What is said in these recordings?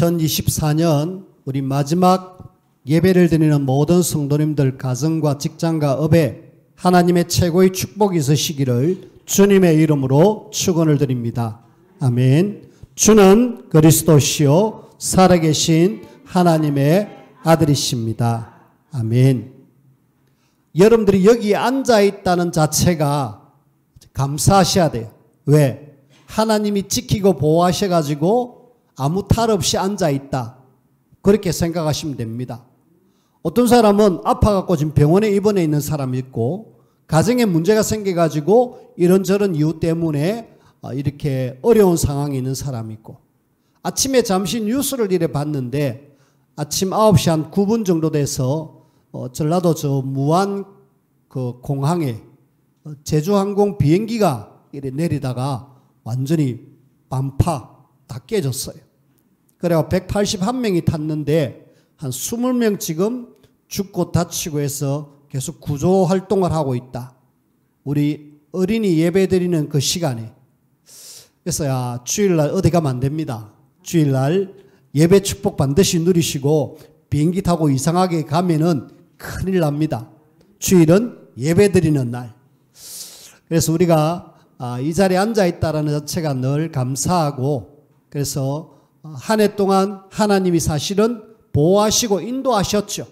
2024년 우리 마지막 예배를 드리는 모든 성도님들 가정과 직장과 업에 하나님의 최고의 축복이 있으시기를 주님의 이름으로 축원을 드립니다. 아멘. 주는 그리스도시요 살아계신 하나님의 아들이십니다. 아멘. 여러분들이 여기 앉아있다는 자체가 감사하셔야 돼요. 왜? 하나님이 지키고 보호하셔가지고 아무 탈 없이 앉아있다. 그렇게 생각하시면 됩니다. 어떤 사람은 아파갖고 지금 병원에 입원해 있는 사람이 있고 가정에 문제가 생겨가지고 이런저런 이유 때문에 이렇게 어려운 상황에 있는 사람이 있고 아침에 잠시 뉴스를 이래 봤는데 아침 9시 한 9분 정도 돼서 전라도 저 무안 그 공항에 제주항공 비행기가 이래 내리다가 완전히 반파 다 깨졌어요. 그래서 181명이 탔는데 한 20명 지금 죽고 다치고 해서 계속 구조 활동을 하고 있다. 우리 어린이 예배 드리는 그 시간에. 그래서 야, 주일날 어디 가면 안 됩니다. 주일날 예배 축복 반드시 누리시고 비행기 타고 이상하게 가면은 큰일 납니다. 주일은 예배 드리는 날. 그래서 우리가 이 자리에 앉아있다는 자체가 늘 감사하고 그래서 한 해 동안 하나님이 사실은 보호하시고 인도하셨죠.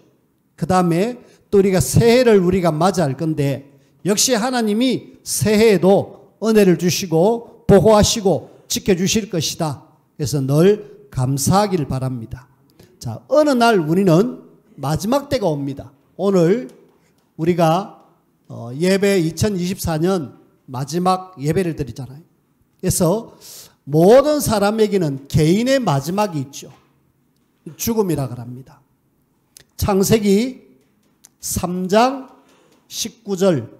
그 다음에 또 우리가 새해를 우리가 맞이할 건데 역시 하나님이 새해에도 은혜를 주시고 보호하시고 지켜주실 것이다. 그래서 늘 감사하기를 바랍니다. 자, 어느 날 우리는 마지막 때가 옵니다. 오늘 우리가 예배 2024년 마지막 예배를 드리잖아요. 그래서 모든 사람에게는 개인의 마지막이 있죠. 죽음이라고 합니다. 창세기 3장 19절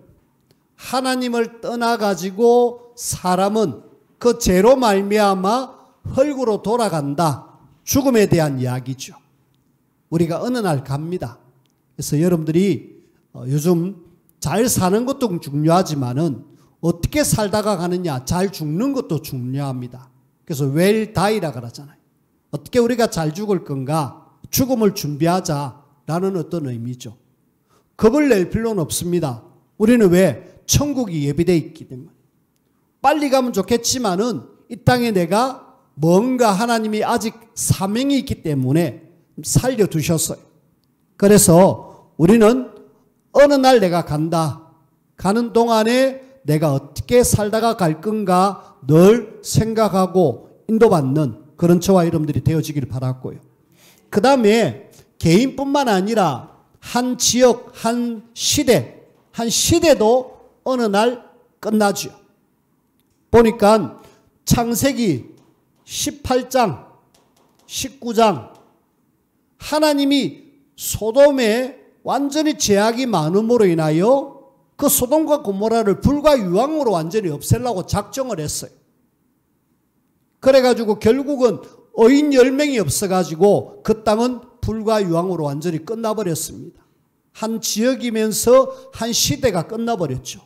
하나님을 떠나가지고 사람은 그 죄로 말미암아 흙으로 돌아간다. 죽음에 대한 이야기죠. 우리가 어느 날 갑니다. 그래서 여러분들이 요즘 잘 사는 것도 중요하지만은 어떻게 살다가 가느냐, 잘 죽는 것도 중요합니다. 그래서 well die라고 그러잖아요. 어떻게 우리가 잘 죽을 건가, 죽음을 준비하자라는 어떤 의미죠. 겁을 낼 필요는 없습니다. 우리는 왜? 천국이 예비되어 있기 때문에. 빨리 가면 좋겠지만은 이 땅에 내가 뭔가 하나님이 아직 사명이 있기 때문에 살려두셨어요. 그래서 우리는 어느 날 내가 간다. 가는 동안에 내가 어떻게 살다가 갈 건가 늘 생각하고 인도받는 그런 저와 여러분들이 되어지기를 바랐고요. 그 다음에 개인뿐만 아니라 한 지역, 한 시대도 어느 날 끝나죠. 보니까 창세기 18장, 19장 하나님이 소돔에 완전히 죄악이 많음으로 인하여 그 소돔과 고모라를 불과 유황으로 완전히 없애려고 작정을 했어요. 그래가지고 결국은 어인 10명이 없어가지고 그 땅은 불과 유황으로 완전히 끝나버렸습니다. 한 지역이면서 한 시대가 끝나버렸죠.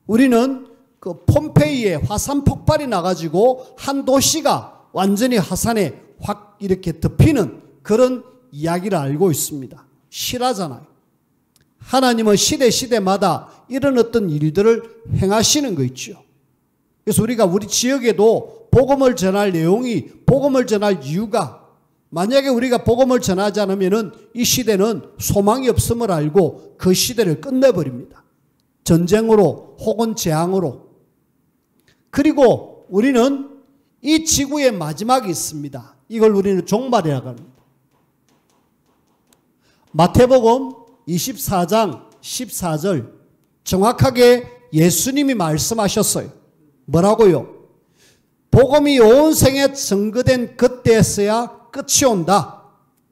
우리는 그 폼페이에 화산 폭발이 나가지고 한 도시가 완전히 화산에 확 이렇게 덮이는 그런 이야기를 알고 있습니다. 실화잖아요. 하나님은 시대마다 이런 어떤 일들을 행하시는 거 있죠. 그래서 우리가 우리 지역에도 복음을 전할 내용이, 복음을 전할 이유가 만약에 우리가 복음을 전하지 않으면 이 시대는 소망이 없음을 알고 그 시대를 끝내버립니다. 전쟁으로 혹은 재앙으로. 그리고 우리는 이 지구의 마지막이 있습니다. 이걸 우리는 종말이라고 합니다. 마태복음 24장 14절 정확하게 예수님이 말씀하셨어요. 뭐라고요? 복음이 온 생에 증거된 그때에서야 끝이 온다.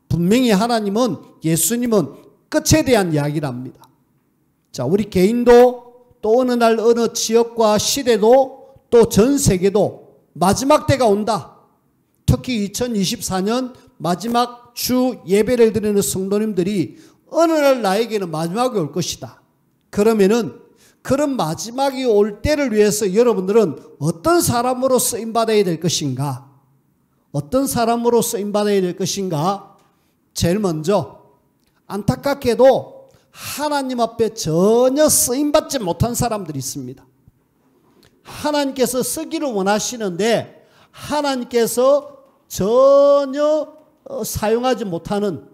분명히 하나님은, 예수님은 끝에 대한 이야기를 합니다. 자, 우리 개인도 또 어느 날 어느 지역과 시대도 또 전 세계도 마지막 때가 온다. 특히 2024년 마지막 주 예배를 드리는 성도님들이 어느 날 나에게는 마지막이 올 것이다. 그러면은 그런 마지막이 올 때를 위해서 여러분들은 어떤 사람으로 쓰임받아야 될 것인가? 어떤 사람으로 쓰임받아야 될 것인가? 제일 먼저 안타깝게도 하나님 앞에 전혀 쓰임받지 못한 사람들이 있습니다. 하나님께서 쓰기를 원하시는데 하나님께서 전혀 사용하지 못하는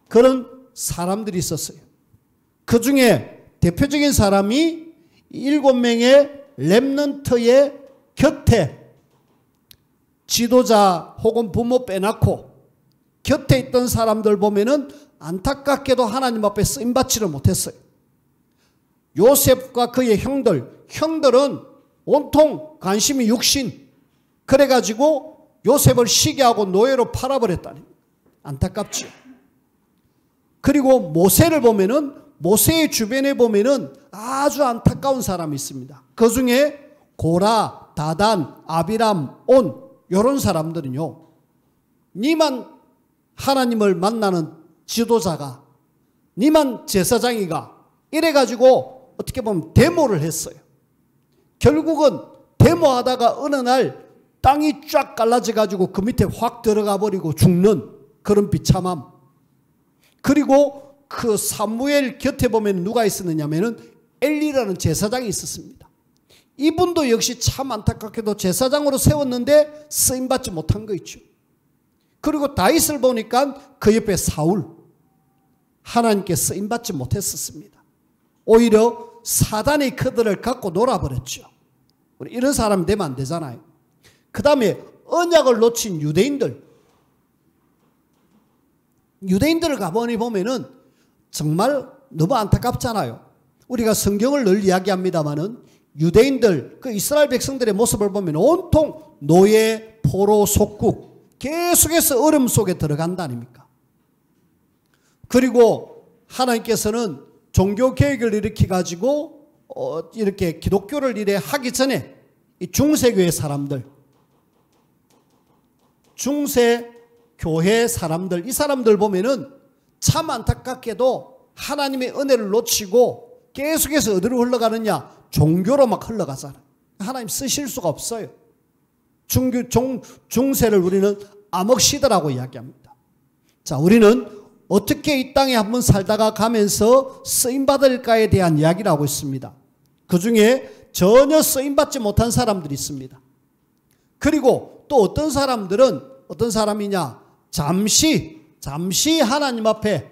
그런 사람들이 있었어요. 그 중에 대표적인 사람이 7명의 렘넌트의 곁에 지도자 혹은 부모 빼놓고 곁에 있던 사람들 보면은 안타깝게도 하나님 앞에 쓰임받지를 못했어요. 요셉과 그의 형들은 온통 관심이 육신. 그래가지고 요셉을 시기하고 노예로 팔아버렸다니. 안타깝죠. 그리고 모세를 보면은 모세의 주변에 보면은 아주 안타까운 사람이 있습니다. 그 중에 고라, 다단, 아비람, 온 이런 사람들은요. 니만 하나님을 만나는 지도자가 니만 제사장이가 이래가지고 어떻게 보면 데모를 했어요. 결국은 데모하다가 어느 날 땅이 쫙 갈라져가지고 그 밑에 확 들어가 버리고 죽는 그런 비참함. 그리고 그 사무엘 곁에 보면 누가 있었느냐면은 엘리라는 제사장이 있었습니다. 이분도 역시 참 안타깝게도 제사장으로 세웠는데 쓰임받지 못한 거 있죠. 그리고 다윗을 보니까 그 옆에 사울. 하나님께 쓰임받지 못했었습니다. 오히려 사단이 그들을 갖고 놀아버렸죠. 우리 이런 사람 되면 안 되잖아요. 그 다음에 언약을 놓친 유대인들을 가만히 보면은 정말 너무 안타깝잖아요. 우리가 성경을 늘 이야기합니다마는 유대인들, 그 이스라엘 백성들의 모습을 보면 온통 노예, 포로, 속국 계속해서 어려움 속에 들어간다 아닙니까? 그리고 하나님께서는 종교개혁을 일으켜가지고 이렇게 기독교를 이래 하기 전에 이 중세교회 사람들, 중세교회 사람들, 이 사람들 보면은 참 안타깝게도 하나님의 은혜를 놓치고 계속해서 어디로 흘러가느냐? 종교로 막 흘러가잖아요. 하나님 쓰실 수가 없어요. 중세를 우리는 암흑시대라고 이야기합니다. 자, 우리는 어떻게 이 땅에 한번 살다가 가면서 쓰임받을까에 대한 이야기를 하고 있습니다. 그 중에 전혀 쓰임받지 못한 사람들이 있습니다. 그리고 또 어떤 사람들은 어떤 사람이냐? 잠시 하나님 앞에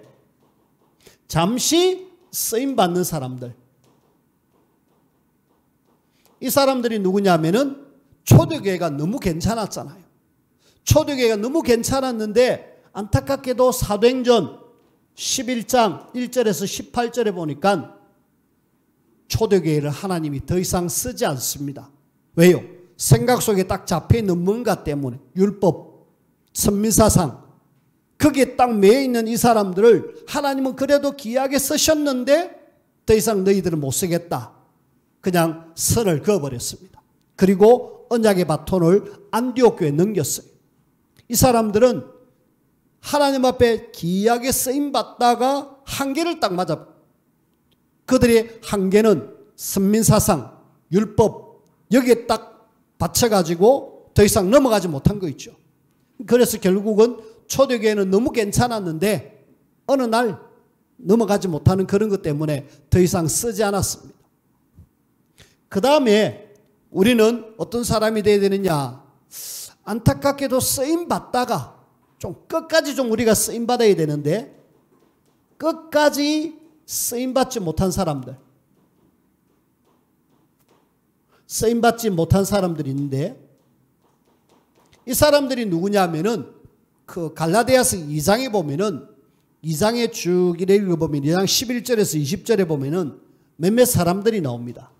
잠시 쓰임받는 사람들. 이 사람들이 누구냐면은 초대교회가 너무 괜찮았잖아요. 초대교회가 너무 괜찮았는데 안타깝게도 사도행전 11장 1절에서 18절에 보니까 초대교회를 하나님이 더 이상 쓰지 않습니다. 왜요? 생각 속에 딱 잡혀있는 뭔가 때문에 율법, 선민사상 거기에 딱 매여있는 이 사람들을 하나님은 그래도 귀하게 쓰셨는데 더 이상 너희들은 못 쓰겠다. 그냥 선을 그어버렸습니다. 그리고 언약의 바톤을 안디옥 교회에 넘겼어요. 이 사람들은 하나님 앞에 귀하게 쓰임받다가 한계를 딱 맞아. 그들의 한계는 선민사상, 율법 여기에 딱 받쳐가지고 더 이상 넘어가지 못한 거 있죠. 그래서 결국은 초대교회는 너무 괜찮았는데 어느 날 넘어가지 못하는 그런 것 때문에 더 이상 쓰지 않았습니다. 그 다음에 우리는 어떤 사람이 되어야 되느냐? 안타깝게도 쓰임받다가 좀 끝까지 좀 우리가 쓰임받아야 되는데 끝까지 쓰임받지 못한 사람들, 쓰임받지 못한 사람들이 있는데 이 사람들이 누구냐면은 그 갈라디아서 2장에 보면은 2장에 쭉 이래 읽어보면 2장 11절에서 20절에 보면은 몇몇 사람들이 나옵니다.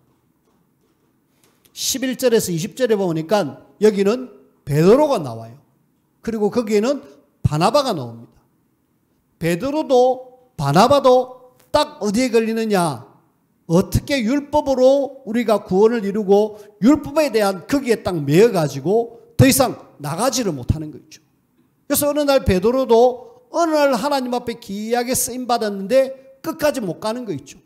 11절에서 20절에 보니까 여기는 베드로가 나와요. 그리고 거기에는 바나바가 나옵니다. 베드로도 바나바도 딱 어디에 걸리느냐? 어떻게 율법으로 우리가 구원을 이루고 율법에 대한 거기에 딱 매여가지고 더 이상 나가지를 못하는 거죠. 그래서 어느 날 베드로도 어느 날 하나님 앞에 귀하게 쓰임받았는데 끝까지 못 가는 거 있죠.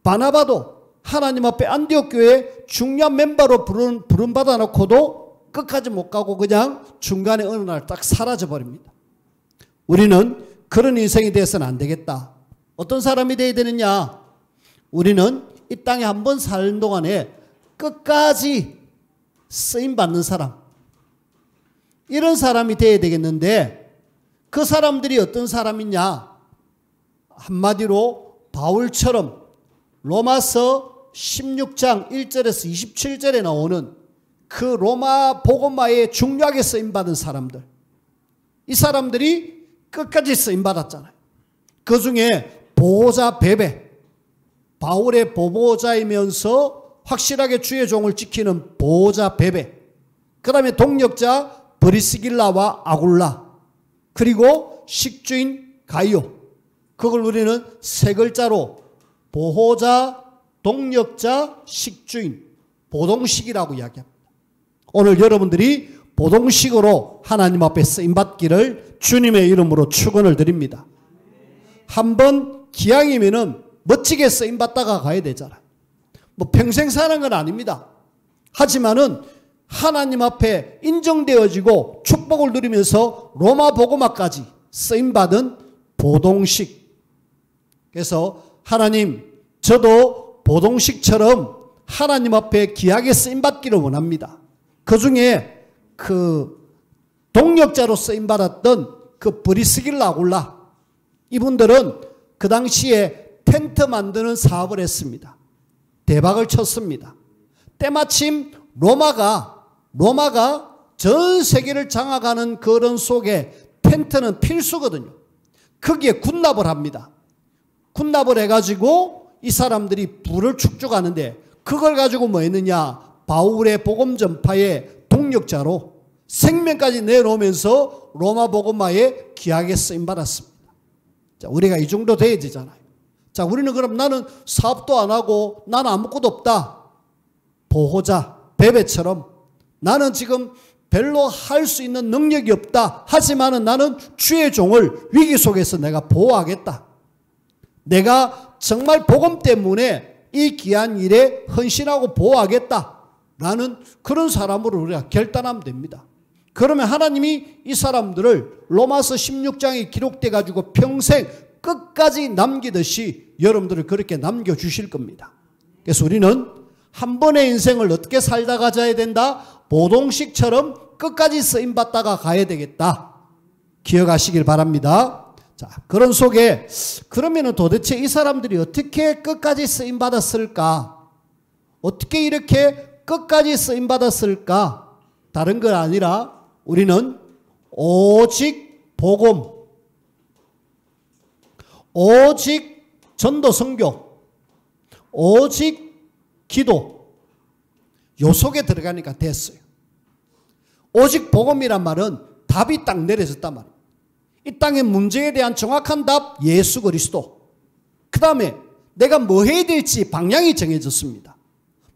바나바도 하나님 앞에 안디옥 교회 중요한 멤버로 부름받아 놓고도 끝까지 못 가고 그냥 중간에 어느 날 딱 사라져 버립니다. 우리는 그런 인생이 되어서는 안 되겠다. 어떤 사람이 되어야 되느냐? 우리는 이 땅에 한 번 사는 동안에 끝까지 쓰임받는 사람, 이런 사람이 되어야 되겠는데, 그 사람들이 어떤 사람이냐? 한마디로 바울처럼 로마서 16장 1절에서 27절에 나오는 그 로마 복음화에 중요하게 쓰임받은 사람들, 이 사람들이 끝까지 쓰임받았잖아요. 그 중에 보호자 베베, 바울의 보호자이면서 확실하게 주의 종을 지키는 보호자 베베, 그 다음에 동력자 브리스길라와 아굴라, 그리고 식주인 가이오, 그걸 우리는 세 글자로 보호자, 동력자, 식주인, 보동식이라고 이야기합니다. 오늘 여러분들이 보동식으로 하나님 앞에 쓰임받기를 주님의 이름으로 축원을 드립니다. 한번 기왕이면은 멋지게 쓰임받다가 가야 되잖아요. 뭐 평생 사는 건 아닙니다. 하지만은 하나님 앞에 인정되어지고 축복을 누리면서 로마 복음화까지 쓰임받은 보동식. 그래서 하나님, 저도 보동식처럼 하나님 앞에 귀하게 쓰임받기를 원합니다. 그 중에 그 동력자로 쓰임받았던 그 브리스길라 아굴라, 이분들은 그 당시에 텐트 만드는 사업을 했습니다. 대박을 쳤습니다. 때마침 로마가 전 세계를 장악하는 그런 속에 텐트는 필수거든요. 거기에 군납을 합니다. 군납을 해가지고 이 사람들이 불을 축적하는데, 그걸 가지고 뭐 했느냐? 바울의 복음 전파의 동력자로 생명까지 내놓으면서 로마 복음화에 귀하게 쓰임받았습니다. 자, 우리가 이 정도 돼야 되잖아요. 자, 우리는 그럼 나는 사업도 안 하고 나는 아무것도 없다. 보호자 베베처럼 나는 지금 별로 할 수 있는 능력이 없다. 하지만은 나는 주의 종을 위기 속에서 내가 보호하겠다. 내가 정말 복음 때문에 이 귀한 일에 헌신하고 보호하겠다. 라는 그런 사람으로 우리가 결단하면 됩니다. 그러면 하나님이 이 사람들을 로마서 16장에 기록돼 가지고 평생 끝까지 남기듯이 여러분들을 그렇게 남겨주실 겁니다. 그래서 우리는 한 번의 인생을 어떻게 살다 가져야 된다? 보동식처럼 끝까지 쓰임받다가 가야 되겠다. 기억하시길 바랍니다. 자, 그런 속에 그러면은 도대체 이 사람들이 어떻게 끝까지 쓰임받았을까? 어떻게 이렇게 끝까지 쓰임받았을까? 다른 건 아니라 우리는 오직 복음, 오직 전도 선교, 오직 기도, 요 속에 들어가니까 됐어요. 오직 복음이란 말은 답이 딱 내려졌단 말이에요. 이 땅의 문제에 대한 정확한 답, 예수 그리스도. 그 다음에 내가 뭐 해야 될지 방향이 정해졌습니다.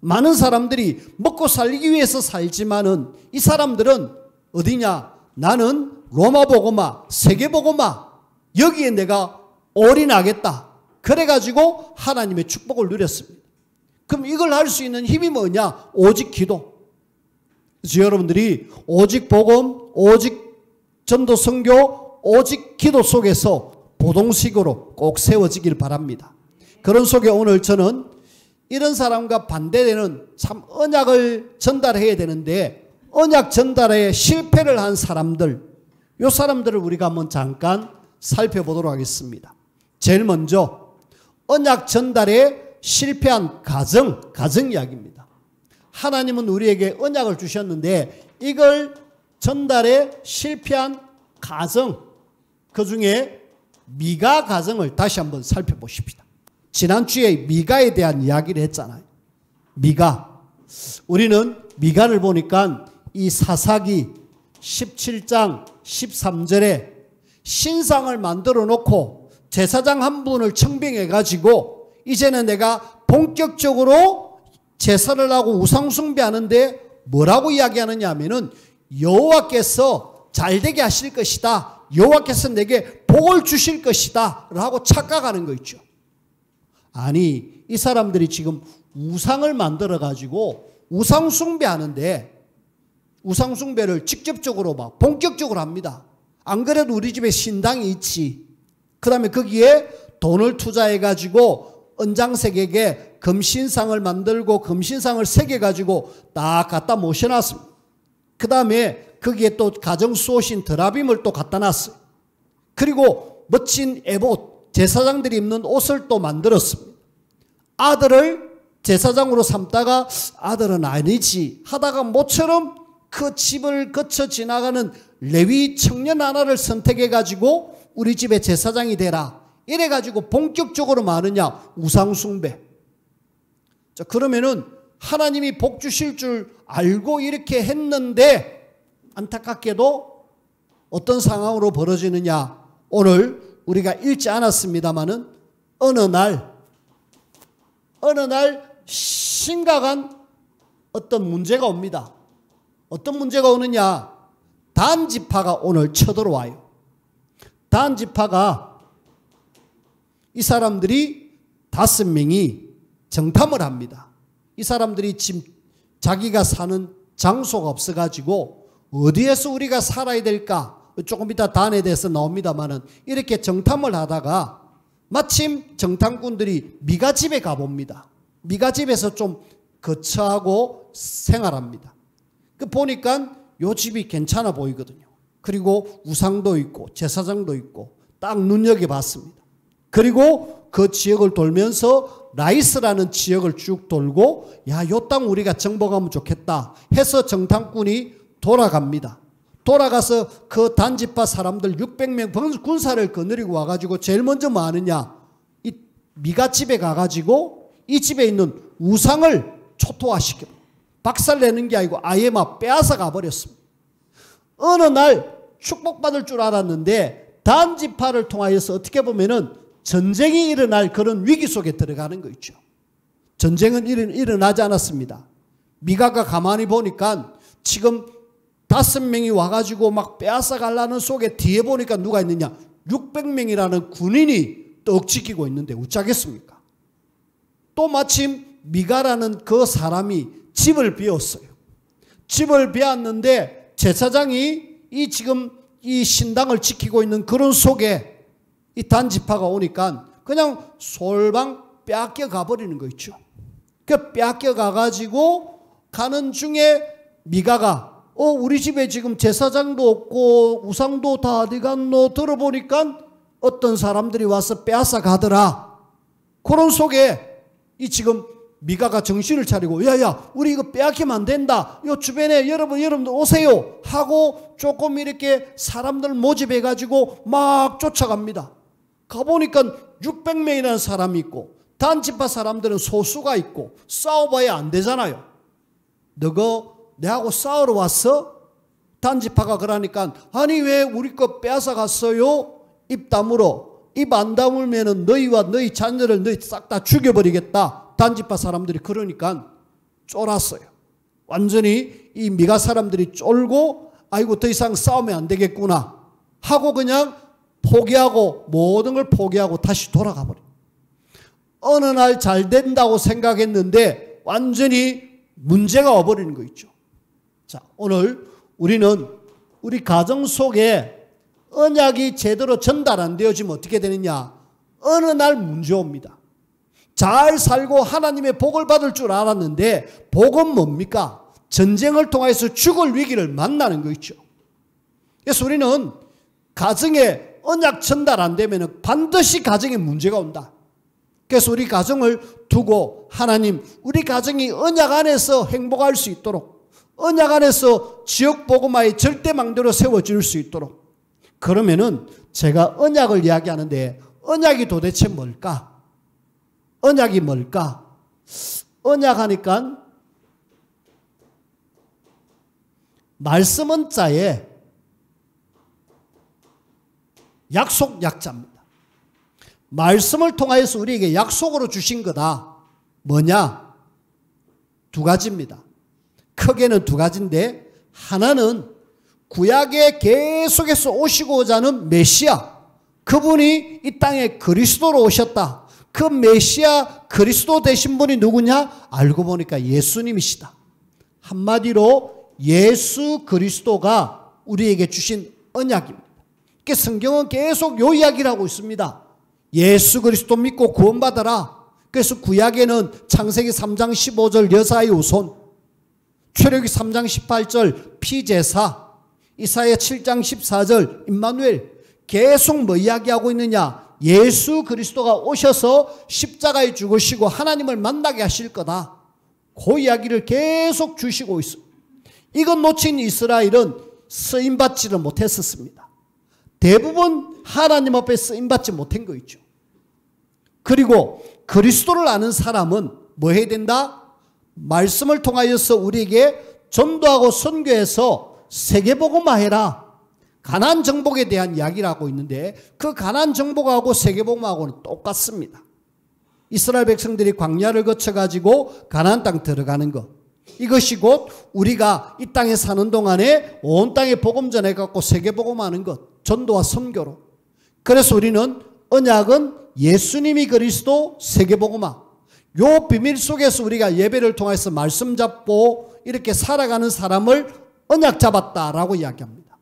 많은 사람들이 먹고 살기 위해서 살지만은 이 사람들은 어디냐? 나는 로마 복음화, 세계 복음화, 여기에 내가 올인하겠다. 그래가지고 하나님의 축복을 누렸습니다. 그럼 이걸 할 수 있는 힘이 뭐냐? 오직 기도. 그래서 여러분들이 오직 복음, 오직 전도 선교, 오직 기도 속에서 보동식으로 꼭 세워지길 바랍니다. 그런 속에 오늘 저는 이런 사람과 반대되는 참 언약을 전달해야 되는데 언약 전달에 실패를 한 사람들, 이 사람들을 우리가 한번 잠깐 살펴보도록 하겠습니다. 제일 먼저 언약 전달에 실패한 가정 이야기입니다. 하나님은 우리에게 언약을 주셨는데 이걸 전달에 실패한 가정, 그 중에 미가 가정을 다시 한번 살펴보십시다. 지난주에 미가에 대한 이야기를 했잖아요. 미가. 우리는 미가를 보니까 이 사사기 17장 13절에 신상을 만들어 놓고 제사장 한 분을 청빙해 가지고 이제는 내가 본격적으로 제사를 하고 우상 숭배하는데 뭐라고 이야기하느냐 하면은 여호와께서 잘되게 하실 것이다. 여호와께서 내게 복을 주실 것이다. 라고 착각하는 거 있죠. 아니, 이 사람들이 지금 우상을 만들어 가지고 우상 숭배하는데 우상숭배를 직접적으로 막 본격적으로 합니다. 안 그래도 우리 집에 신당이 있지. 그 다음에 거기에 돈을 투자해가지고 은장색에게 금신상을 만들고 금신상을 새겨가지고 딱 갖다 모셔놨습니다. 그 다음에 거기에 또 가정수호신 드라빔을 또 갖다 놨어요. 그리고 멋진 에봇, 제사장들이 입는 옷을 또 만들었습니다. 아들을 제사장으로 삼다가 아들은 아니지 하다가 모처럼 그 집을 거쳐 지나가는 레위 청년 하나를 선택해가지고 우리 집의 제사장이 되라. 이래가지고 본격적으로 많으냐? 우상숭배. 자, 그러면은 하나님이 복 주실 줄 알고 이렇게 했는데 안타깝게도 어떤 상황으로 벌어지느냐? 오늘 우리가 읽지 않았습니다마는 어느 날 심각한 어떤 문제가 옵니다. 어떤 문제가 오느냐? 단지파가 오늘 쳐들어와요. 단지파가 이 사람들이 5명이 정탐을 합니다. 이 사람들이 지금 자기가 사는 장소가 없어가지고 어디에서 우리가 살아야 될까? 조금 이따 단에 대해서 나옵니다만은 이렇게 정탐을 하다가 마침 정탐꾼들이 미가 집에 가봅니다. 미가 집에서 좀 거처하고 생활합니다. 그 보니까 요 집이 괜찮아 보이거든요. 그리고 우상도 있고 제사장도 있고 딱 눈여겨봤습니다. 그리고 그 지역을 돌면서 라이스라는 지역을 쭉 돌고 야, 요 땅 우리가 정복하면 좋겠다 해서 정탐꾼이 돌아갑니다. 돌아가서 그 단지파 사람들 600명 군사를 거느리고 와가지고 제일 먼저 뭐 하느냐? 이 미가 집에 가가지고 이 집에 있는 우상을 초토화시켜 박살내는 게 아니고 아예 막 빼앗아 가버렸습니다. 어느 날 축복받을 줄 알았는데 단지파를 통하여서 어떻게 보면은 전쟁이 일어날 그런 위기 속에 들어가는 거 있죠. 전쟁은 일어나지 않았습니다. 미가가 가만히 보니까 지금 5명이 와가지고 막 빼앗아 가려는 속에 뒤에 보니까 누가 있느냐? 600명이라는 군인이 떡 지키고 있는데 어쩌겠습니까? 또 마침 미가라는 그 사람이 집을 비웠어요. 집을 비웠는데 제사장이 지금 이 신당을 지키고 있는 그런 속에 이 단지파가 오니까 그냥 솔방 빼앗겨 가버리는 거 있죠. 그 빼앗겨 가가지고 가는 중에 미가가 우리 집에 지금 제사장도 없고 우상도 다 어디 갔노 들어보니까 어떤 사람들이 와서 빼앗아 가더라. 그런 속에 이 지금 미가가 정신을 차리고 야야 우리 이거 빼앗기면 안 된다. 요 주변에 여러분들 오세요 하고 조금 이렇게 사람들 모집해 가지고 막 쫓아갑니다. 가보니까 600명이라는 사람이 있고 단지파 사람들은 소수가 있고 싸워봐야 안 되잖아요. 너가 내하고 싸우러 왔어? 단지파가 그러니까 아니 왜 우리 거 빼앗아 갔어요? 입 다물어. 입 안 다물면은 너희와 너희 자녀를 너희 싹 다 죽여버리겠다. 단지파 사람들이 그러니까 쫄았어요. 완전히 이 미가 사람들이 쫄고 아이고 더 이상 싸우면 안 되겠구나 하고 그냥 포기하고 모든 걸 포기하고 다시 돌아가 버려요. 어느 날 잘 된다고 생각했는데 완전히 문제가 와버리는 거 있죠. 자, 오늘 우리는 우리 가정 속에 언약이 제대로 전달 안 되어지면 어떻게 되느냐? 어느 날 문제 옵니다. 잘 살고 하나님의 복을 받을 줄 알았는데 복은 뭡니까? 전쟁을 통해서 죽을 위기를 만나는 거 있죠. 그래서 우리는 가정에 언약 전달 안 되면 반드시 가정에 문제가 온다. 그래서 우리 가정을 두고 하나님 우리 가정이 언약 안에서 행복할 수 있도록 언약 안에서 지역복음화의 절대망대로 세워질 수 있도록 그러면은 제가 언약을 이야기하는데 언약이 도대체 뭘까? 언약이 뭘까? 언약 하니까 말씀은 자에 약속 약자입니다. 말씀을 통하여서 우리에게 약속으로 주신 거다. 뭐냐? 2가지입니다. 크게는 2가지인데 하나는 구약에 계속해서 오시고자 하는 메시아 그분이 이 땅에 그리스도로 오셨다. 그 메시아 그리스도 되신 분이 누구냐? 알고 보니까 예수님이시다. 한마디로 예수 그리스도가 우리에게 주신 언약입니다. 그러니까 성경은 계속 요 이야기를 하고 있습니다. 예수 그리스도 믿고 구원받아라. 그래서 구약에는 창세기 3장 15절 여사의 후손, 출애굽기 3장 18절 피제사, 이사야 7장 14절 임마누엘, 계속 뭐 이야기하고 있느냐? 예수 그리스도가 오셔서 십자가에 죽으시고 하나님을 만나게 하실 거다. 그 이야기를 계속 주시고 있습니다. 이것 놓친 이스라엘은 쓰임받지를 못했었습니다. 대부분 하나님 앞에 쓰임받지 못한 거 있죠. 그리고 그리스도를 아는 사람은 뭐 해야 된다? 말씀을 통하여서 우리에게 전도하고 선교해서 세계복음화해라. 가나안 정복에 대한 이야기를 하고 있는데 그 가나안 정복하고 세계복음화하고는 똑같습니다. 이스라엘 백성들이 광야를 거쳐가지고 가나안 땅 들어가는 것. 이것이 곧 우리가 이 땅에 사는 동안에 온 땅에 복음 전해갖고 세계복음하는 것. 전도와 선교로. 그래서 우리는 언약은 예수님이 그리스도 세계복음화. 요 비밀 속에서 우리가 예배를 통해서 말씀 잡고 이렇게 살아가는 사람을 언약 잡았다라고 이야기합니다.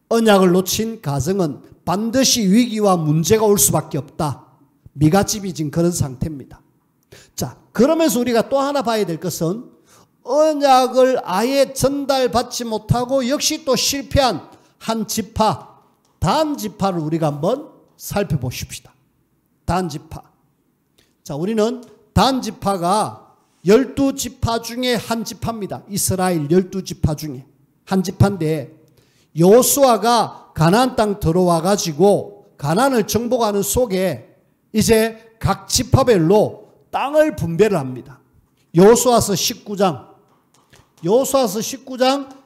언약을 놓친 가정은 반드시 위기와 문제가 올 수밖에 없다. 미가집이 빚은 그런 상태입니다. 자, 그러면서 우리가 또 하나 봐야 될 것은 언약을 아예 전달받지 못하고 역시 또 실패한 한 지파, 단 지파를 우리가 한번 살펴보십시다. 단 지파. 자, 우리는 단 지파가 12지파 중에 한 지파입니다. 이스라엘 12지파 중에 한 지파인데 여호수아가 가나안 땅 들어와 가지고 가나안을 정복하는 속에 이제 각 지파별로 땅을 분배를 합니다. 여호수아서 19장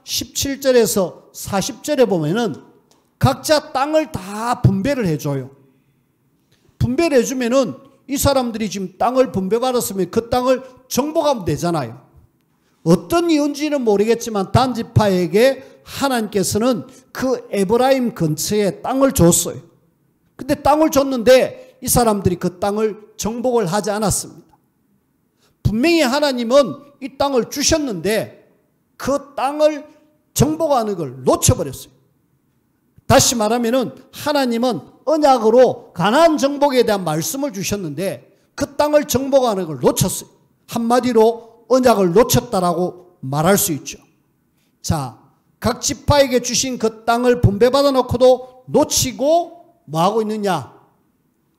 17절에서 40절에 보면은 각자 땅을 다 분배를 해줘요. 분배를 해주면은 이 사람들이 지금 땅을 분배받았으면 그 땅을 정복하면 되잖아요. 어떤 이유인지는 모르겠지만 단지파에게 하나님께서는 그 에브라임 근처에 땅을 줬어요. 근데 땅을 줬는데 이 사람들이 그 땅을 정복을 하지 않았습니다. 분명히 하나님은 이 땅을 주셨는데 그 땅을 정복하는 걸 놓쳐버렸어요. 다시 말하면은 하나님은 언약으로 가나안 정복에 대한 말씀을 주셨는데 그 땅을 정복하는 걸 놓쳤어요. 한마디로 언약을 놓쳤다라고 말할 수 있죠. 자, 각 지파에게 주신 그 땅을 분배받아 놓고도 놓치고 뭐 하고 있느냐?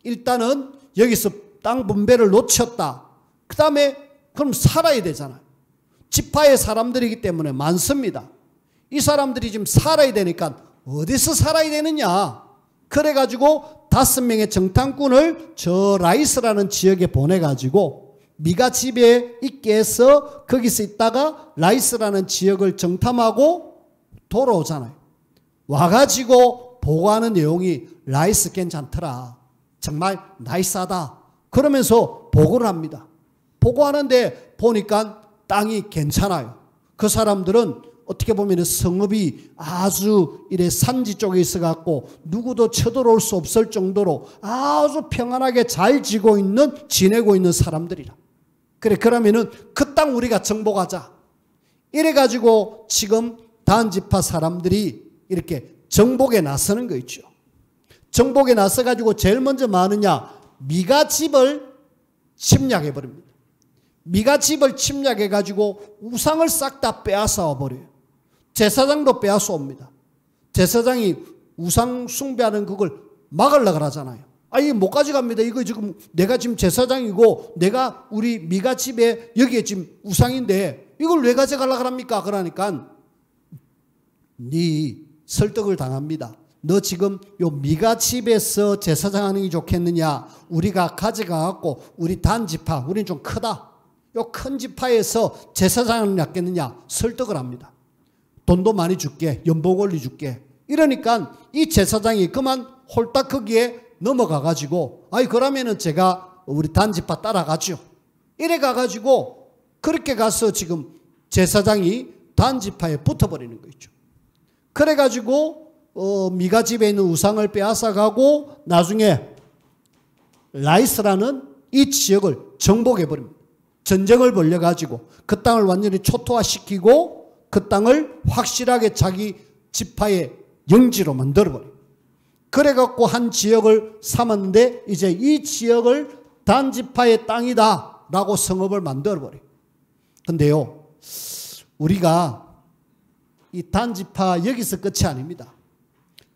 일단은 여기서 땅 분배를 놓쳤다. 그 다음에 그럼 살아야 되잖아요. 지파의 사람들이기 때문에 많습니다. 이 사람들이 지금 살아야 되니까 어디서 살아야 되느냐? 그래가지고 5명의 정탐꾼을 저 라이스라는 지역에 보내가지고 미가 집에 있게 해서 거기서 있다가 라이스라는 지역을 정탐하고 돌아오잖아요. 와가지고 보고하는 내용이 라이스 괜찮더라. 정말 나이스하다. 그러면서 보고를 합니다. 보고하는데 보니까 땅이 괜찮아요. 그 사람들은 어떻게 보면 성읍이 아주 이래 산지 쪽에 있어갖고 누구도 쳐들어올 수 없을 정도로 아주 평안하게 잘 지내고 있는 사람들이라. 그래, 그러면은 그 땅 우리가 정복하자. 이래가지고 지금 단지파 사람들이 이렇게 정복에 나서는 거 있죠. 정복에 나서가지고 제일 먼저 뭐 하느냐? 미가 집을 침략해버립니다. 미가 집을 침략해가지고 우상을 싹 다 빼앗아 버려요. 제사장도 빼앗아 옵니다. 제사장이 우상 숭배하는 그걸 막으려고 하잖아요. 이거 못 가져갑니다. 이거 지금 내가 지금 제사장이고 내가 우리 미가 집에 여기에 지금 우상인데 이걸 왜 가져가려고 합니까? 그러니까 네 설득을 당합니다. 너 지금 요 미가 집에서 제사장 하는 게 좋겠느냐? 우리가 가져가갖고 우리 단 지파, 우리는 좀 크다. 요 큰 지파에서 제사장을 낫겠느냐? 설득을 합니다. 돈도 많이 줄게. 연봉 올려줄게. 이러니까 이 제사장이 그만 홀딱 거기에 넘어가가지고 그러면은 제가 우리 단지파 따라가죠. 이래 가가지고 그렇게 가서 지금 제사장이 단지파에 붙어버리는 거 있죠. 그래가지고 미가 집에 있는 우상을 빼앗아가고 나중에 라이스라는 이 지역을 정복해버립니다. 전쟁을 벌려가지고 그 땅을 완전히 초토화시키고 그 땅을 확실하게 자기 지파의 영지로 만들어버려요. 그래갖고 한 지역을 삼았는데 이제 이 지역을 단 지파의 땅이다 라고 성읍을 만들어버려요. 근데요, 우리가 이 단 지파 여기서 끝이 아닙니다.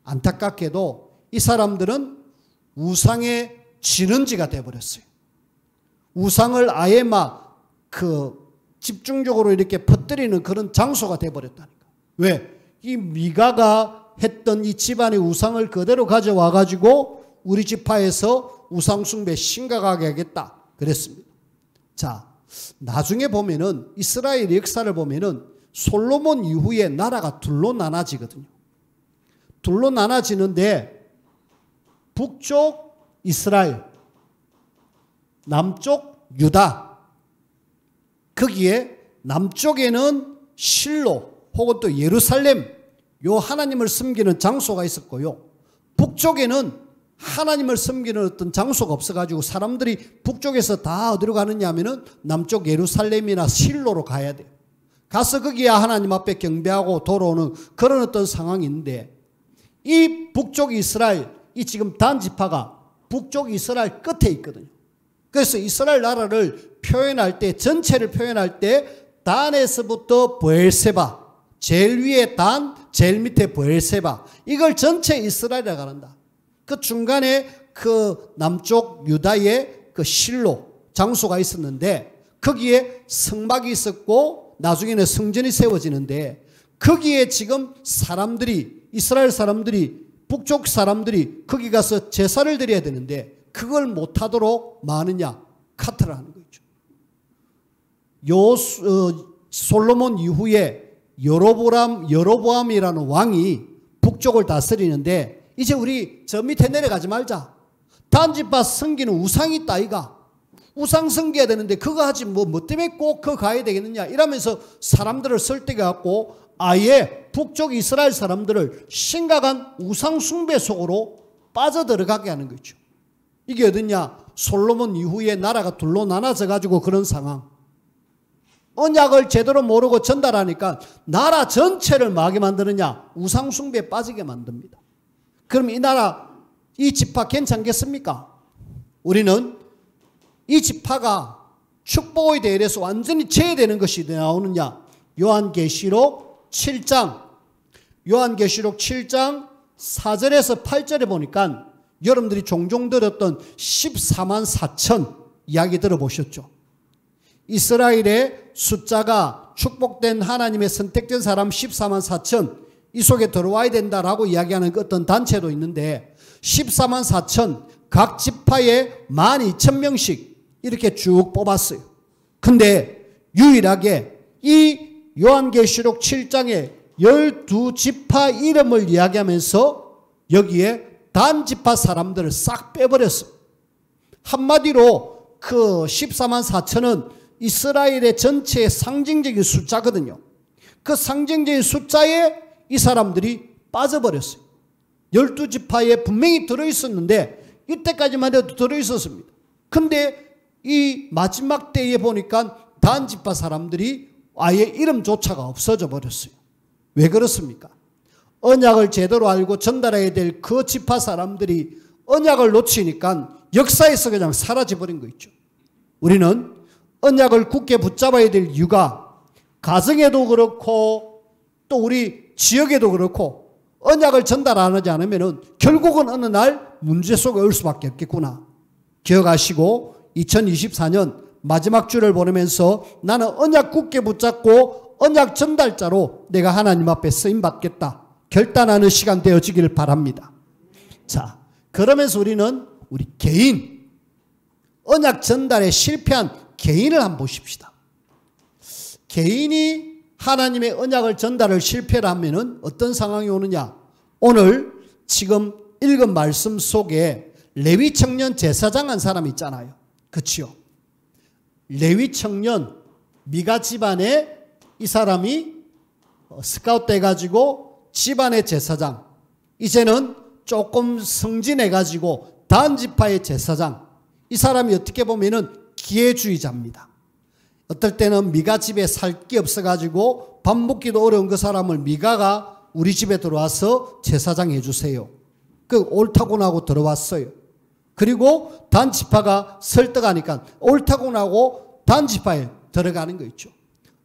안타깝게도 이 사람들은 우상의 진원지가 되어버렸어요. 우상을 아예 막 집중적으로 이렇게 퍼뜨리는 그런 장소가 되어버렸다니까. 왜? 이 미가가 했던 이 집안의 우상을 그대로 가져와 가지고 우리 지파에서 우상숭배 심각하게 하겠다 그랬습니다. 자, 나중에 보면은 이스라엘 역사를 보면은 솔로몬 이후에 나라가 둘로 나눠지거든요. 둘로 나눠지는데 북쪽 이스라엘, 남쪽 유다. 거기에 남쪽에는 실로 혹은 또 예루살렘, 요 하나님을 섬기는 장소가 있었고요. 북쪽에는 하나님을 섬기는 어떤 장소가 없어가지고 사람들이 북쪽에서 다 어디로 가느냐 하면은 남쪽 예루살렘이나 실로로 가야 돼요. 가서 거기야 하나님 앞에 경배하고 돌아오는 그런 어떤 상황인데, 이 북쪽 이스라엘, 이 지금 단 지파가 북쪽 이스라엘 끝에 있거든요. 그래서 이스라엘 나라를 표현할 때, 전체를 표현할 때 단에서부터 브엘세바, 제일 위에 단, 제일 밑에 브엘세바, 이걸 전체 이스라엘이라고 한다. 그 중간에 그 남쪽 유다의 그 실로 장소가 있었는데 거기에 성막이 있었고 나중에는 성전이 세워지는데, 거기에 지금 사람들이, 이스라엘 사람들이, 북쪽 사람들이 거기 가서 제사를 드려야 되는데 그걸 못하도록 뭐 하느냐? 카트를 하는 거죠. 솔로몬 이후에 여로보암이라는 왕이 북쪽을 다스리는데, 이제 우리 저 밑에 내려가지 말자. 단지파 섬기는 우상이 있다 이가. 우상 섬겨야 되는데 그거 하지 뭐 때문에 꼭 그거 가야 되겠느냐 이러면서 사람들을 설득해갖고 아예 북쪽 이스라엘 사람들을 심각한 우상 숭배 속으로 빠져들어가게 하는 거죠. 이게 어디냐? 솔로몬 이후에 나라가 둘로 나눠져 가지고 그런 상황. 언약을 제대로 모르고 전달하니까 나라 전체를 뭐하게 만드느냐? 우상 숭배에 빠지게 만듭니다. 그럼 이 나라, 이 지파 괜찮겠습니까? 우리는 이 지파가 축복에 대해서 완전히 제외되는 것이 나오느냐? 요한계시록 7장 4절에서 8절에 보니까 여러분들이 종종 들었던 14만 4천 이야기 들어보셨죠? 이스라엘의 숫자가 축복된 하나님의 선택된 사람 14만 4천, 이 속에 들어와야 된다라고 이야기하는 어떤 단체도 있는데 14만 4천, 각 지파에 12,000명씩 이렇게 쭉 뽑았어요. 근데 유일하게 이 요한계시록 7장에 12지파 이름을 이야기하면서 여기에 단지파 사람들을 싹 빼버렸어요. 한마디로 그 14만 4천은 이스라엘의 전체의 상징적인 숫자거든요. 그 상징적인 숫자에 이 사람들이 빠져버렸어요. 12지파에 분명히 들어있었는데 이때까지만 해도 들어있었습니다. 근데 이 마지막 때에 보니까 단지파 사람들이 아예 이름조차가 없어져 버렸어요. 왜 그렇습니까? 언약을 제대로 알고 전달해야 될 그 지파 사람들이 언약을 놓치니까 역사에서 그냥 사라져버린 거 있죠. 우리는 언약을 굳게 붙잡아야 될 이유가 가정에도 그렇고 또 우리 지역에도 그렇고 언약을 전달 안 하지 않으면 결국은 어느 날 문제 속에 올 수밖에 없겠구나. 기억하시고 2024년 마지막 주를 보내면서 나는 언약 굳게 붙잡고 언약 전달자로 내가 하나님 앞에 쓰임받겠다 결단하는 시간 되어지기를 바랍니다. 자, 그러면서 우리는 우리 개인, 언약 전달에 실패한 개인을 한번 보십시다. 개인이 하나님의 언약을 전달을 실패를 하면은 어떤 상황이 오느냐? 오늘 지금 읽은 말씀 속에 레위 청년 제사장 한 사람 있잖아요. 그치요? 레위 청년 미가 집안에 이 사람이 스카우트 돼가지고 집안의 제사장, 이제는 조금 승진해가지고 단지파의 제사장, 이 사람이 어떻게 보면은 기회주의자입니다. 어떨 때는 미가 집에 살 게 없어가지고 밥 먹기도 어려운 그 사람을 미가가 우리 집에 들어와서 제사장 해주세요. 그 옳다고 나고 들어왔어요. 그리고 단지파가 설득하니까 옳다고 나고 단지파에 들어가는 거 있죠.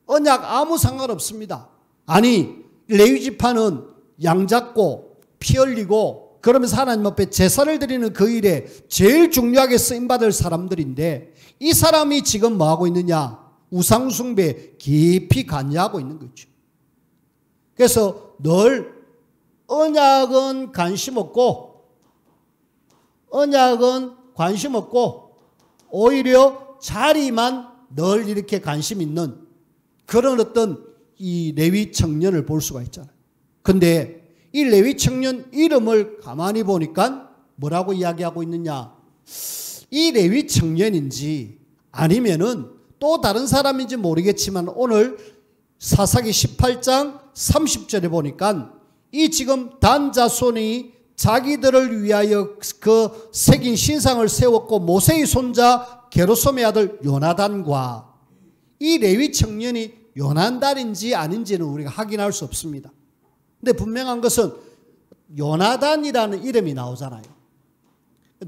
언약 아무 상관없습니다. 아니 레위지파는 양 잡고 피 흘리고 그러면서 하나님 앞에 제사를 드리는 그 일에 제일 중요하게 쓰임받을 사람들인데 이 사람이 지금 뭐하고 있느냐? 우상숭배에 깊이 관여하고 있는 거죠. 그래서 늘 언약은 관심 없고 오히려 자리만 늘 이렇게 관심 있는 그런 어떤 이 레위 청년을 볼 수가 있잖아요. 근데 이 레위 청년 이름을 가만히 보니까 뭐라고 이야기하고 있느냐? 이 레위 청년인지 아니면은 또 다른 사람인지 모르겠지만 오늘 사사기 18장 30절에 보니까 이 지금 단 자손이 자기들을 위하여 그 새긴 신상을 세웠고 모세의 손자 게르솜의 아들 요나단과 이 레위 청년이 요나단인지 아닌지는 우리가 확인할 수 없습니다. 근데 분명한 것은 요나단이라는 이름이 나오잖아요.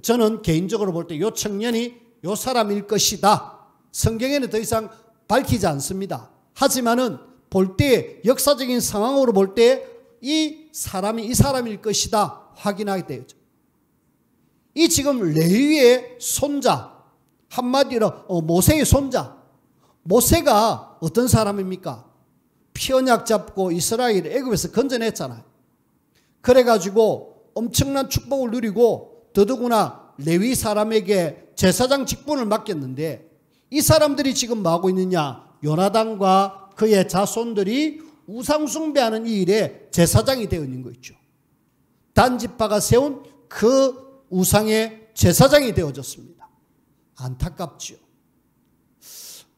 저는 개인적으로 볼 때 이 청년이 이 사람일 것이다. 성경에는 더 이상 밝히지 않습니다. 하지만은 볼 때 역사적인 상황으로 볼 때 이 사람이 이 사람일 것이다 확인하게 되죠. 이 지금 레위의 손자, 한마디로 모세의 손자. 모세가 어떤 사람입니까? 피언약 잡고 이스라엘 애굽에서 건져냈잖아요. 그래가지고 엄청난 축복을 누리고 더더구나 레위 사람에게 제사장 직분을 맡겼는데 이 사람들이 지금 뭐 하고 있느냐? 요나단과 그의 자손들이 우상숭배하는 이 일에 제사장이 되어 있는 거 있죠. 단지파가 세운 그 우상의 제사장이 되어졌습니다. 안타깝죠.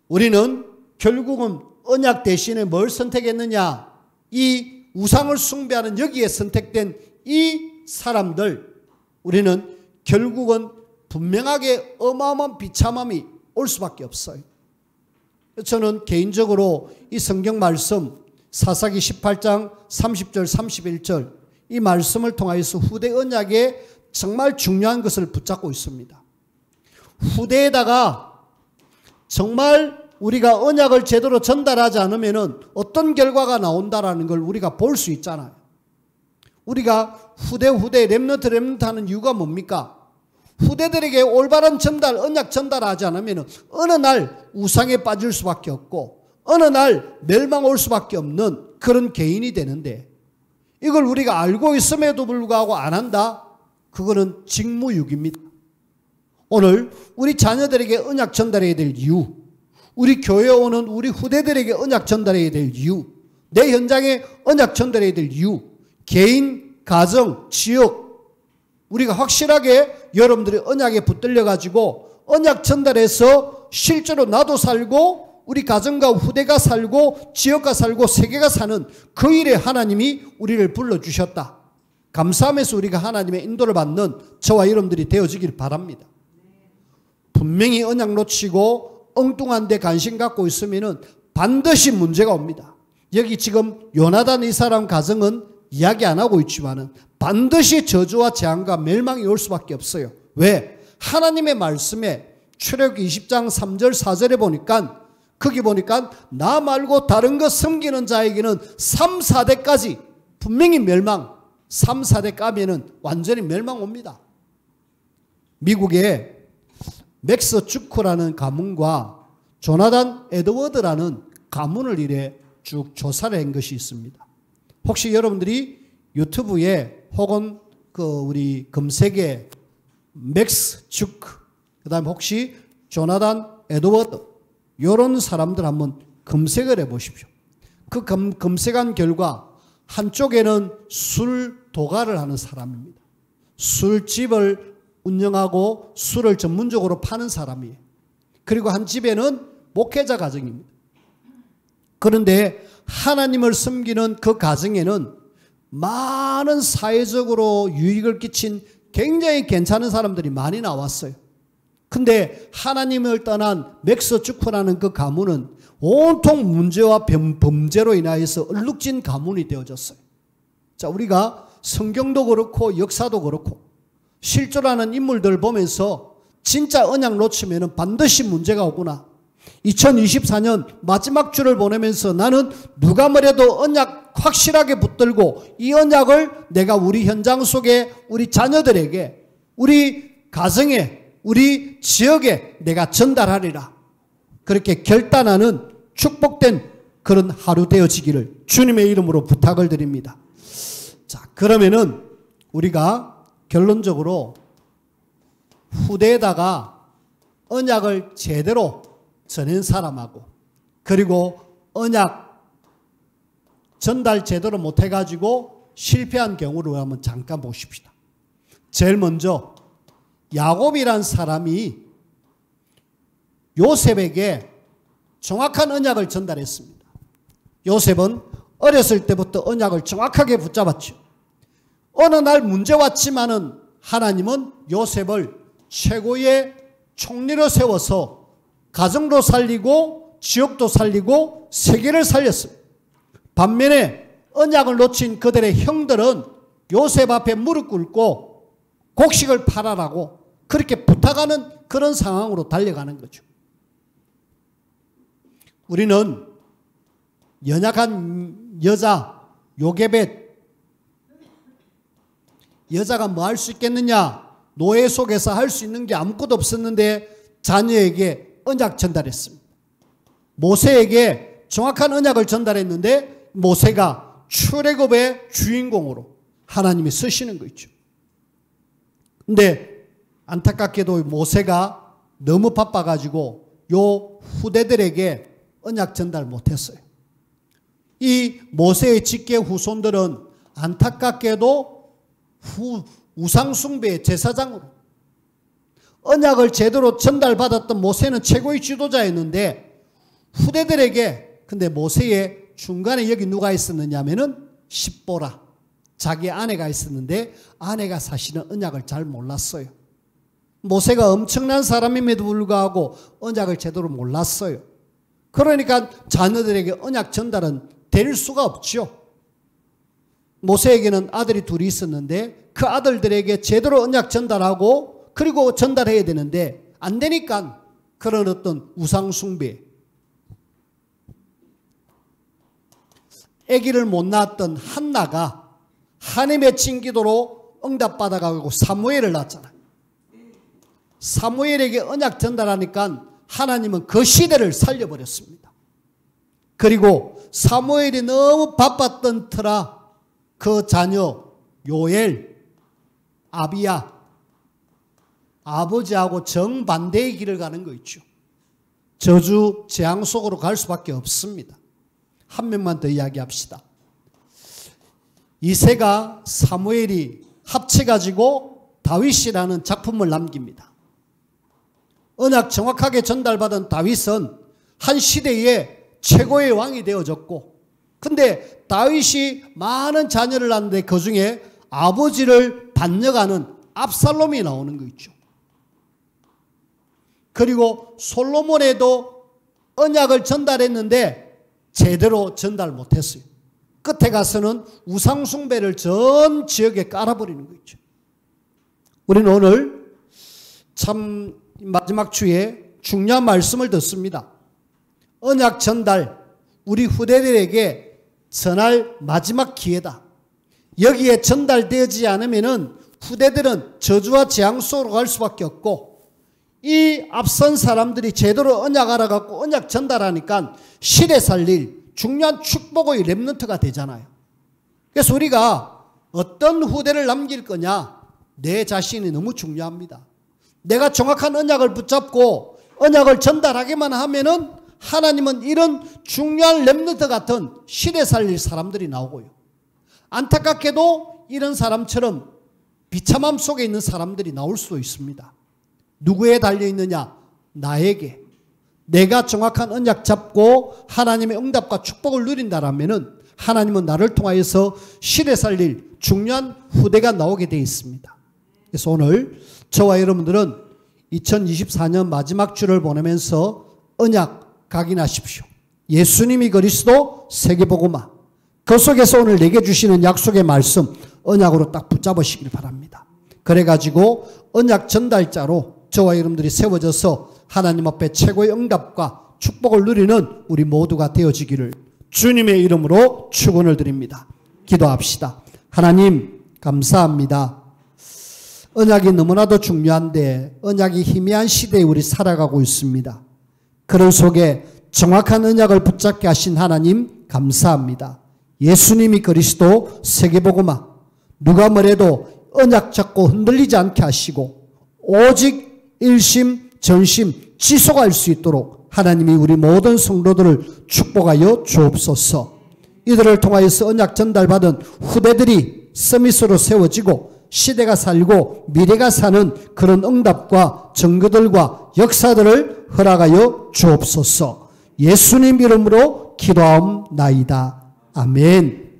우리는 결국은 언약 대신에 뭘 선택했느냐? 이 우상을 숭배하는 여기에 선택된 이 사람들, 우리는 결국은 분명하게 어마어마한 비참함이 올 수밖에 없어요. 저는 개인적으로 이 성경 말씀 사사기 18장 30절 31절 이 말씀을 통하여서 후대 언약에 정말 중요한 것을 붙잡고 있습니다. 후대에다가 정말 우리가 언약을 제대로 전달하지 않으면 어떤 결과가 나온다라는 걸 우리가 볼 수 있잖아요. 우리가 후대 렘넌트 하는 이유가 뭡니까? 후대들에게 올바른 전달, 언약 전달하지 않으면 어느 날 우상에 빠질 수밖에 없고 어느 날 멸망 올 수밖에 없는 그런 개인이 되는데 이걸 우리가 알고 있음에도 불구하고 안 한다? 그거는 직무유기입니다. 오늘 우리 자녀들에게 언약 전달해야 될 이유, 우리 교회에 오는 우리 후대들에게 언약 전달해야 될 이유, 내 현장에 언약 전달해야 될 이유, 개인, 가정, 지역, 우리가 확실하게 여러분들이 언약에 붙들려 가지고 언약 전달해서 실제로 나도 살고 우리 가정과 후대가 살고 지역가 살고 세계가 사는 그 일에 하나님이 우리를 불러주셨다. 감사하면서 우리가 하나님의 인도를 받는 저와 여러분들이 되어지길 바랍니다. 분명히 언약 놓치고 엉뚱한 데 관심 갖고 있으면 반드시 문제가 옵니다. 여기 지금 요나단 이 사람 가정은 이야기 안 하고 있지만은 반드시 저주와 재앙과 멸망이 올 수밖에 없어요. 왜? 하나님의 말씀에 출애굽기 20장 3절 4절에 보니까 거기 보니까 나 말고 다른 것 섬기는 자에게는 3, 4대까지 분명히 멸망, 3, 4대 까면은 완전히 멸망 옵니다. 미국의 맥스 주크라는 가문과 조나단 에드워드라는 가문을 이래 쭉 조사를 한 것이 있습니다. 혹시 여러분들이 유튜브에 혹은 우리 검색에 맥스 주크, 그 다음에 혹시 조나단 에드워드 이런 사람들 한번 검색을 해 보십시오. 그 검색한 결과 한쪽에는 술 도가를 하는 사람입니다. 술집을 운영하고 술을 전문적으로 파는 사람이에요. 그리고 한 집에는 목회자 가정입니다. 그런데 하나님을 섬기는 그 가정에는 많은 사회적으로 유익을 끼친 굉장히 괜찮은 사람들이 많이 나왔어요. 근데 하나님을 떠난 맥스 주크라는 그 가문은 온통 문제와 범죄로 인하여서 얼룩진 가문이 되어졌어요. 자, 우리가 성경도 그렇고 역사도 그렇고 실존하는 인물들 보면서 진짜 언약 놓치면 반드시 문제가 오구나. 2024년 마지막 주를 보내면서 나는 누가 뭐래도 언약 확실하게 붙들고 이 언약을 내가 우리 현장 속에 우리 자녀들에게, 우리 가정에, 우리 지역에 내가 전달하리라. 그렇게 결단하는 축복된 그런 하루 되어지기를 주님의 이름으로 부탁을 드립니다. 자, 그러면은 우리가 결론적으로 후대에다가 언약을 제대로 전한 사람하고, 그리고 언약 전달 제대로 못해가지고 실패한 경우를 한번 잠깐 보십시다. 제일 먼저 야곱이란 사람이 요셉에게 정확한 언약을 전달했습니다. 요셉은 어렸을 때부터 언약을 정확하게 붙잡았죠. 어느 날 문제 왔지만은 하나님은 요셉을 최고의 총리로 세워서 가정도 살리고 지역도 살리고 세계를 살렸습니다. 반면에 언약을 놓친 그들의 형들은 요셉 앞에 무릎 꿇고 곡식을 팔아라고 그렇게 부탁하는 그런 상황으로 달려가는 거죠. 우리는 연약한 여자, 요게벳, 여자가 뭐 할 수 있겠느냐? 노예 속에서 할 수 있는 게 아무것도 없었는데 자녀에게 언약 전달했습니다. 모세에게 정확한 언약을 전달했는데 모세가 출애굽의 주인공으로 하나님이 쓰시는 거 있죠. 근데 안타깝게도 모세가 너무 바빠가지고 요 후대들에게 언약 전달 못했어요. 이 모세의 직계 후손들은 안타깝게도 우상숭배의 제사장으로, 언약을 제대로 전달받았던 모세는 최고의 지도자였는데 후대들에게, 근데 모세의 중간에 여기 누가 있었느냐 하면은 십보라, 자기 아내가 있었는데 아내가 사실은 언약을 잘 몰랐어요. 모세가 엄청난 사람임에도 불구하고 언약을 제대로 몰랐어요. 그러니까 자녀들에게 언약 전달은 될 수가 없죠. 모세에게는 아들이 둘이 있었는데 그 아들들에게 제대로 언약 전달하고 그리고 전달해야 되는데 안 되니까 그런 어떤 우상숭배, 아기를 못 낳았던 한나가 하나님의 징기도로 응답받아가고 사무엘을 낳았잖아요. 사무엘에게 언약 전달하니까 하나님은 그 시대를 살려버렸습니다. 그리고 사무엘이 너무 바빴던 터라 그 자녀 요엘, 아비야, 아버지하고 정반대의 길을 가는 거 있죠. 저주, 재앙 속으로 갈 수밖에 없습니다. 한 명만 더 이야기합시다. 이새가 사무엘이 합쳐가지고 다윗이라는 작품을 남깁니다. 언약 정확하게 전달받은 다윗은 한 시대에 최고의 왕이 되어졌고, 근데 다윗이 많은 자녀를 낳는데 그 중에 아버지를 반역하는 압살롬이 나오는 거 있죠. 그리고 솔로몬에도 언약을 전달했는데 제대로 전달 못했어요. 끝에 가서는 우상숭배를 전 지역에 깔아버리는 거 있죠. 우리는 오늘 참 마지막 주에 중요한 말씀을 듣습니다. 언약 전달, 우리 후대들에게 전할 마지막 기회다. 여기에 전달되지 않으면 후대들은 저주와 재앙 속으로 갈 수밖에 없고, 이 앞선 사람들이 제대로 언약 알아갖고 언약 전달하니까 시대 살릴 중요한 축복의 렘넌트가 되잖아요. 그래서 우리가 어떤 후대를 남길 거냐, 내 자신이 너무 중요합니다. 내가 정확한 언약을 붙잡고 언약을 전달하기만 하면은 하나님은 이런 중요한 렘넌트 같은 시대 살릴 사람들이 나오고요. 안타깝게도 이런 사람처럼 비참함 속에 있는 사람들이 나올 수도 있습니다. 누구에 달려있느냐? 나에게. 내가 정확한 언약 잡고 하나님의 응답과 축복을 누린다라면은 하나님은 나를 통하여서 시대 살릴 중요한 후대가 나오게 되어 있습니다. 그래서 오늘 저와 여러분들은 2024년 마지막 주를 보내면서 언약 각인하십시오. 예수님이 그리스도 세계복음화. 그 속에서 오늘 내게 주시는 약속의 말씀 언약으로 딱 붙잡으시길 바랍니다. 그래가지고 언약 전달자로 저와 여러분들이 세워져서 하나님 앞에 최고의 응답과 축복을 누리는 우리 모두가 되어지기를 주님의 이름으로 축원을 드립니다. 기도합시다. 하나님 감사합니다. 언약이 너무나도 중요한데 언약이 희미한 시대에 우리 살아가고 있습니다. 그런 속에 정확한 언약을 붙잡게 하신 하나님 감사합니다. 예수님이 그리스도 세계복음화. 누가 뭐래도 언약 잡고 흔들리지 않게 하시고 오직 일심 전심 지속할 수 있도록 하나님이 우리 모든 성도들을 축복하여 주옵소서. 이들을 통하여서 언약 전달받은 후대들이 서밋으로 세워지고 시대가 살고 미래가 사는 그런 응답과 증거들과 역사들을 허락하여 주옵소서. 예수님 이름으로 기도하옵나이다. 아멘.